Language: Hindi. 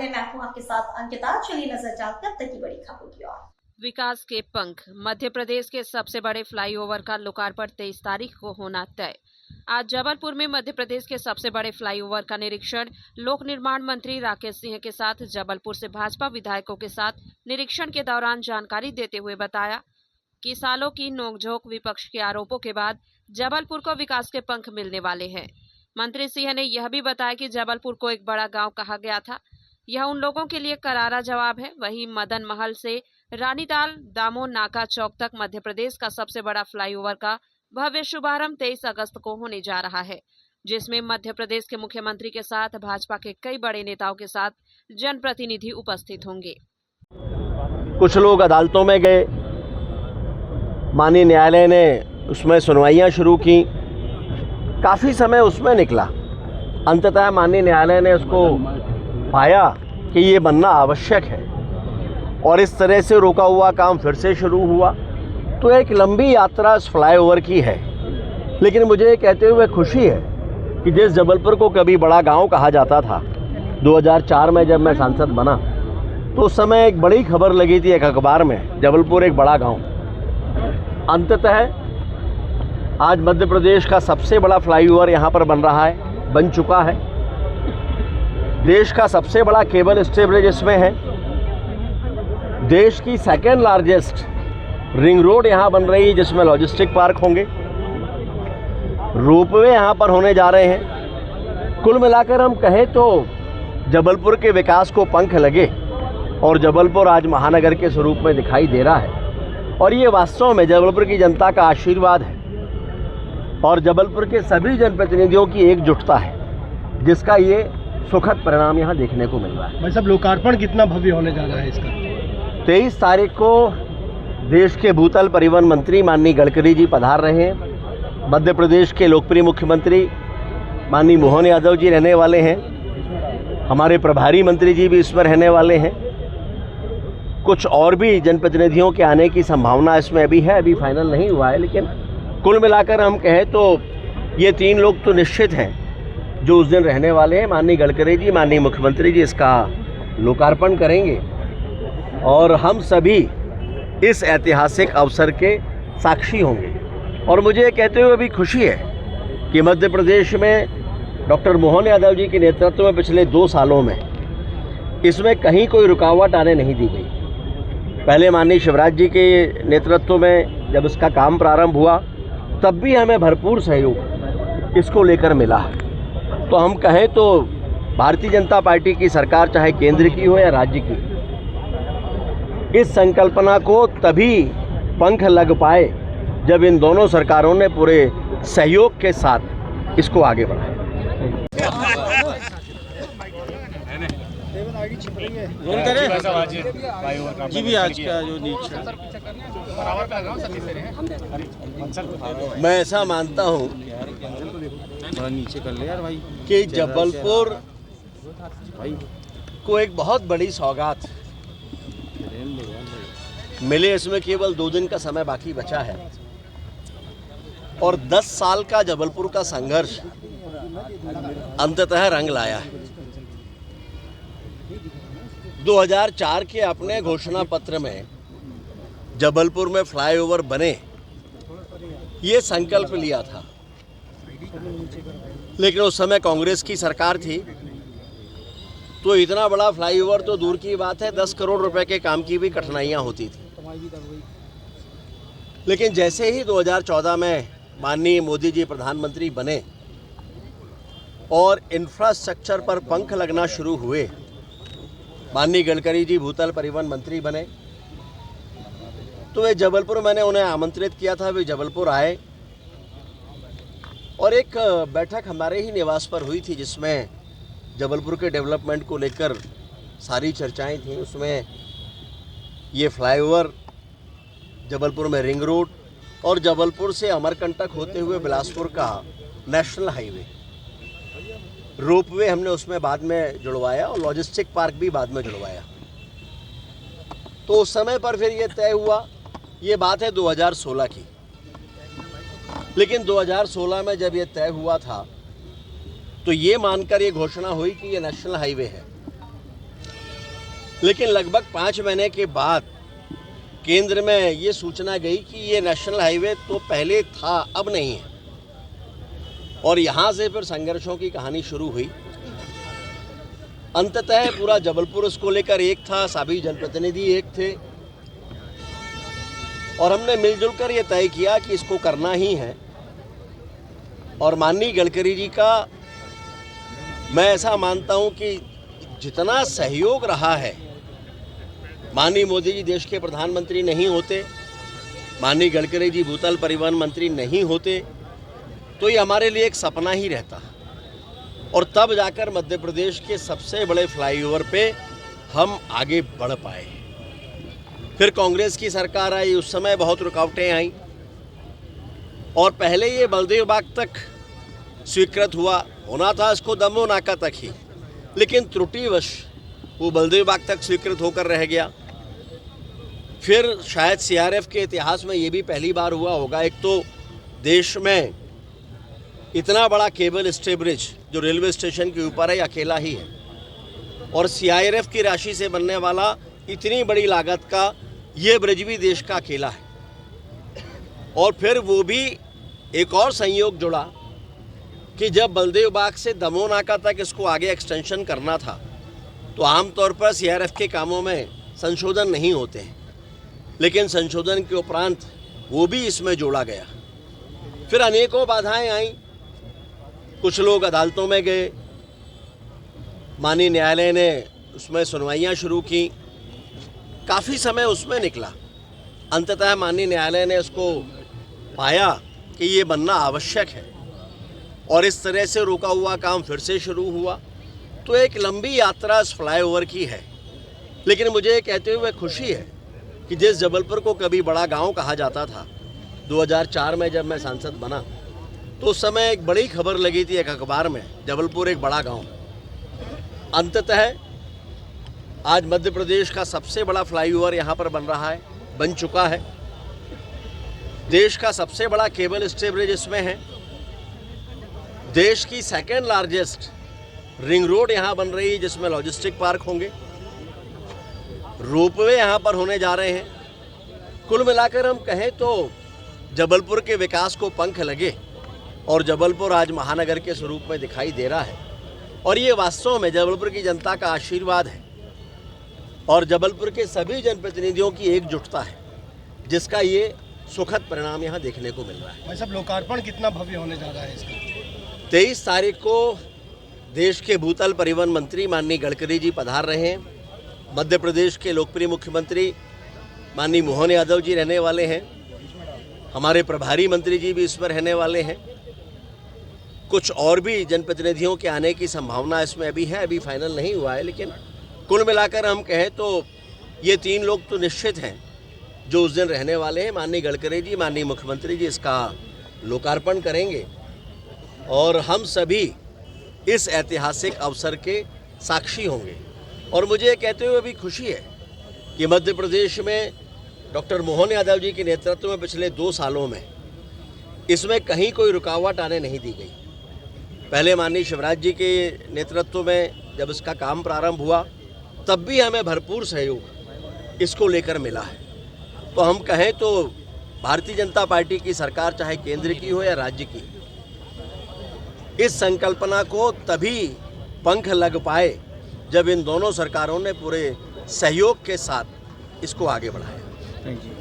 स्वागत है, मैं हूं आपके साथ अंकिता। चलिए नजर डालते हैं अब तक की बड़ी खबरों की ओर। विकास के पंख। मध्य प्रदेश के सबसे बड़े फ्लाईओवर का लोकार्पण 23 तारीख को होना तय। आज जबलपुर में मध्य प्रदेश के सबसे बड़े फ्लाईओवर का निरीक्षण लोक निर्माण मंत्री राकेश सिंह के साथ जबलपुर से भाजपा विधायकों के साथ निरीक्षण के दौरान जानकारी देते हुए बताया कि सालों की नोकझोंक विपक्ष के आरोपों के बाद जबलपुर को विकास के पंख मिलने वाले हैं। मंत्री सिंह ने यह भी बताया कि जबलपुर को एक बड़ा गांव कहा गया था, यह उन लोगों के लिए करारा जवाब है। वहीं मदन महल से रानीताल दामो नाका चौक तक मध्य प्रदेश का सबसे बड़ा फ्लाईओवर का भव्य शुभारंभ 23 अगस्त को होने जा रहा है, जिसमें मध्य प्रदेश के मुख्यमंत्री के साथ भाजपा के कई बड़े नेताओं के साथ जनप्रतिनिधि उपस्थित होंगे। कुछ लोग अदालतों में गए, माननीय न्यायालय ने उसमें सुनवाइयां शुरू की, काफ़ी समय उसमें निकला। अंततः माननीय न्यायालय ने उसको पाया कि ये बनना आवश्यक है और इस तरह से रोका हुआ काम फिर से शुरू हुआ। तो एक लंबी यात्रा इस फ्लाईओवर की है, लेकिन मुझे ये कहते हुए खुशी है कि जिस जबलपुर को कभी बड़ा गांव कहा जाता था, 2004 में जब मैं सांसद बना तो उस समय एक बड़ी खबर लगी थी एक अखबार में, जबलपुर एक बड़ा गांव। अंततः आज मध्य प्रदेश का सबसे बड़ा फ्लाईओवर यहाँ पर बन रहा है, बन चुका है। देश का सबसे बड़ा केबल स्टे ब्रिज इसमें है। देश की सेकेंड लार्जेस्ट रिंग रोड यहाँ बन रही है, जिसमें लॉजिस्टिक पार्क होंगे, रोपवे यहाँ पर होने जा रहे हैं। कुल मिलाकर हम कहें तो जबलपुर के विकास को पंख लगे और जबलपुर आज महानगर के स्वरूप में दिखाई दे रहा है। और ये वास्तव में जबलपुर की जनता का आशीर्वाद है और जबलपुर के सभी जनप्रतिनिधियों की एकजुटता है, जिसका ये सुखद परिणाम यहाँ देखने को मिल रहा है। भाई साहब, लोकार्पण कितना भव्य होने जा रहा है इसका? 23 तारीख को देश के भूतल परिवहन मंत्री माननीय गडकरी जी पधार रहे हैं। मध्य प्रदेश के लोकप्रिय मुख्यमंत्री माननीय मोहन यादव जी रहने वाले हैं। हमारे प्रभारी मंत्री जी भी इसमें रहने वाले हैं। कुछ और भी जनप्रतिनिधियों के आने की संभावना इसमें अभी है, अभी फाइनल नहीं हुआ है, लेकिन कुल मिलाकर हम कहें तो ये 3 लोग तो निश्चित हैं जो उस दिन रहने वाले हैं। माननीय गडकरी जी, माननीय मुख्यमंत्री जी इसका लोकार्पण करेंगे और हम सभी इस ऐतिहासिक अवसर के साक्षी होंगे। और मुझे ये कहते हुए भी खुशी है कि मध्य प्रदेश में डॉक्टर मोहन यादव जी के नेतृत्व में पिछले 2 सालों में इसमें कहीं कोई रुकावट आने नहीं दी गई। पहले माननीय शिवराज जी के नेतृत्व में जब इसका काम प्रारंभ हुआ, तब भी हमें भरपूर सहयोग इसको लेकर मिला है। तो हम कहें तो भारतीय जनता पार्टी की सरकार, चाहे केंद्र की हो या राज्य की, इस संकल्पना को तभी पंख लग पाए जब इन दोनों सरकारों ने पूरे सहयोग के साथ इसको आगे बढ़ाया। जी भी आज का जो मैं ऐसा मानता हूँ नीचे कर ले यार भाई कि जबलपुर को एक बहुत बड़ी सौगात मिले। इसमें केवल 2 दिन का समय बाकी बचा है और 10 साल का जबलपुर का संघर्ष अंततः रंग लाया है। 2004 के अपने घोषणा पत्र में जबलपुर में फ्लाईओवर बने, ये संकल्प लिया था, लेकिन उस समय कांग्रेस की सरकार थी, तो इतना बड़ा फ्लाईओवर तो दूर की बात है, 10 करोड़ रुपए के काम की भी कठिनाइयां होती थी। लेकिन जैसे ही 2014 में माननीय मोदी जी प्रधानमंत्री बने और इंफ्रास्ट्रक्चर पर पंख लगना शुरू हुए, माननीय गडकरी जी भूतल परिवहन मंत्री बने, तो वे जबलपुर, मैंने उन्हें आमंत्रित किया था, वे जबलपुर आए और एक बैठक हमारे ही निवास पर हुई थी, जिसमें जबलपुर के डेवलपमेंट को लेकर सारी चर्चाएं थीं। उसमें ये फ्लाईओवर, जबलपुर में रिंग रोड और जबलपुर से अमरकंटक होते हुए बिलासपुर का नेशनल हाईवे, रोपवे हमने उसमें बाद में जुड़वाया और लॉजिस्टिक पार्क भी बाद में जुड़वाया। तो उस समय पर फिर ये तय हुआ, ये बात है 2016 की। लेकिन 2016 में जब ये तय हुआ था तो ये मानकर ये घोषणा हुई कि ये नेशनल हाईवे है लेकिन लगभग 5 महीने के बाद केंद्र में ये सूचना गई कि ये नेशनल हाईवे तो पहले था, अब नहीं है। और यहाँ से फिर संघर्षों की कहानी शुरू हुई। अंततः पूरा जबलपुर उसको लेकर एक था, सभी जनप्रतिनिधि एक थे, और हमने मिलजुल कर ये तय किया कि इसको करना ही है। और माननीय गडकरी जी का मैं ऐसा मानता हूँ कि जितना सहयोग रहा है, माननीय मोदी जी देश के प्रधानमंत्री नहीं होते, माननीय गडकरी जी भूतल परिवहन मंत्री नहीं होते, तो ये हमारे लिए एक सपना ही रहता। और तब जाकर मध्य प्रदेश के सबसे बड़े फ्लाईओवर पे हम आगे बढ़ पाए। फिर कांग्रेस की सरकार आई, उस समय बहुत रुकावटें आई, और पहले ये बलदेव बाग तक स्वीकृत होना था इसको दमोह नाका तक ही, लेकिन त्रुटिवश वो बलदेव बाग तक स्वीकृत होकर रह गया। फिर शायद सीआरएफ के इतिहास में ये भी पहली बार हुआ होगा, एक तो देश में इतना बड़ा केबल स्टे ब्रिज जो रेलवे स्टेशन के ऊपर है अकेला ही है, और सीआरएफ की राशि से बनने वाला इतनी बड़ी लागत का ये ब्रिज भी देश का अकेला है। और फिर वो भी एक और संयोग जुड़ा कि जब बलदेव बाग से दमोह नाका तक इसको आगे एक्सटेंशन करना था, तो आमतौर पर सीआरएफ के कामों में संशोधन नहीं होते हैं, लेकिन संशोधन के उपरांत वो भी इसमें जोड़ा गया। फिर अनेकों बाधाएं आईं, कुछ लोग अदालतों में गए, माननीय न्यायालय ने उसमें सुनवाइयां शुरू की, काफ़ी समय उसमें निकला। अंततः माननीय न्यायालय ने उसको पाया कि ये बनना आवश्यक है, और इस तरह से रुका हुआ काम फिर से शुरू हुआ। तो एक लंबी यात्रा इस फ्लाईओवर की है, लेकिन मुझे ये कहते हुए खुशी है कि जिस जबलपुर को कभी बड़ा गांव कहा जाता था, 2004 में जब मैं सांसद बना तो उस समय एक बड़ी खबर लगी थी एक अखबार में, जबलपुर एक बड़ा गांव। अंततः आज मध्य प्रदेश का सबसे बड़ा फ्लाईओवर यहाँ पर बन रहा है, बन चुका है। देश का सबसे बड़ा केबल स्टे ब्रिज इसमें है। देश की सेकेंड लार्जेस्ट रिंग रोड यहाँ बन रही है, जिसमें लॉजिस्टिक पार्क होंगे, रोपवे यहाँ पर होने जा रहे हैं। कुल मिलाकर हम कहें तो जबलपुर के विकास को पंख लगे, और जबलपुर आज महानगर के स्वरूप में दिखाई दे रहा है। और ये वास्तव में जबलपुर की जनता का आशीर्वाद है, और जबलपुर के सभी जनप्रतिनिधियों की एकजुटता है, जिसका ये सुखद परिणाम यहाँ देखने को मिल रहा है। भाई साहब, लोकार्पण कितना भव्य होने जा रहा है इसका? 23 तारीख को देश के भूतल परिवहन मंत्री माननीय गडकरी जी पधार रहे हैं। मध्य प्रदेश के लोकप्रिय मुख्यमंत्री माननीय मोहन यादव जी रहने वाले हैं। हमारे प्रभारी मंत्री जी भी इसमें रहने वाले हैं। कुछ और भी जनप्रतिनिधियों के आने की संभावना इसमें अभी है, अभी फाइनल नहीं हुआ है, लेकिन कुल मिलाकर हम कहें तो ये 3 लोग तो निश्चित हैं जो उस दिन रहने वाले हैं। माननीय गडकरी जी, माननीय मुख्यमंत्री जी इसका लोकार्पण करेंगे, और हम सभी इस ऐतिहासिक अवसर के साक्षी होंगे। और मुझे ये कहते हुए भी खुशी है कि मध्य प्रदेश में डॉक्टर मोहन यादव जी के नेतृत्व में पिछले 2 सालों में इसमें कहीं कोई रुकावट आने नहीं दी गई। पहले माननीय शिवराज जी के नेतृत्व में जब इसका काम प्रारंभ हुआ, तब भी हमें भरपूर सहयोग इसको लेकर मिला है। तो हम कहें तो भारतीय जनता पार्टी की सरकार, चाहे केंद्र की हो या राज्य की, इस संकल्पना को तभी पंख लग पाए जब इन दोनों सरकारों ने पूरे सहयोग के साथ इसको आगे बढ़ाया। Thank you.